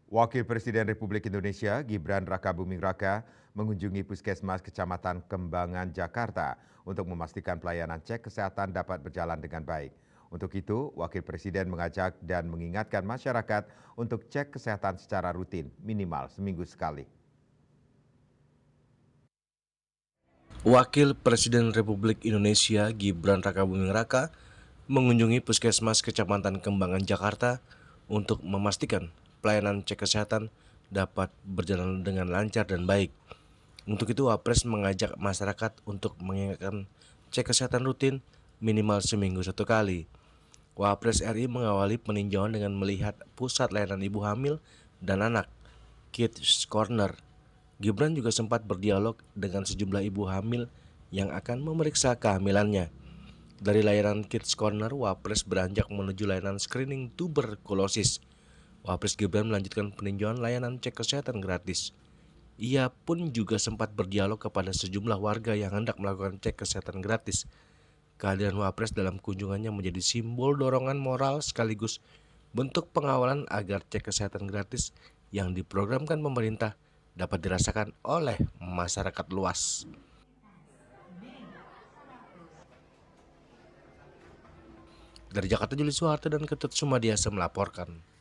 Wakil Presiden Republik Indonesia Gibran Rakabuming Raka mengunjungi Puskesmas Kecamatan Kembangan, Jakarta untuk memastikan pelayanan cek kesehatan dapat berjalan dengan baik. Untuk itu, Wakil Presiden mengajak dan mengingatkan masyarakat untuk cek kesehatan secara rutin, minimal seminggu sekali. Wakil Presiden Republik Indonesia Gibran Rakabuming Raka mengunjungi Puskesmas Kecamatan Kembangan, Jakarta untuk memastikan pelayanan cek kesehatan dapat berjalan dengan lancar dan baik. Untuk itu, Wapres mengajak masyarakat untuk mengingatkan cek kesehatan rutin minimal seminggu satu kali. Wapres RI mengawali peninjauan dengan melihat pusat layanan ibu hamil dan anak, Kids Corner. Gibran juga sempat berdialog dengan sejumlah ibu hamil yang akan memeriksa kehamilannya. Dari layanan Kids Corner, Wapres beranjak menuju layanan screening tuberkulosis. Wapres Gibran melanjutkan peninjauan layanan cek kesehatan gratis. Ia pun juga sempat berdialog kepada sejumlah warga yang hendak melakukan cek kesehatan gratis. Kehadiran Wapres dalam kunjungannya menjadi simbol dorongan moral sekaligus bentuk pengawalan agar cek kesehatan gratis yang diprogramkan pemerintah dapat dirasakan oleh masyarakat luas. Dari Jakarta, Juli Soeharto dan Ketut Sumadiasa melaporkan.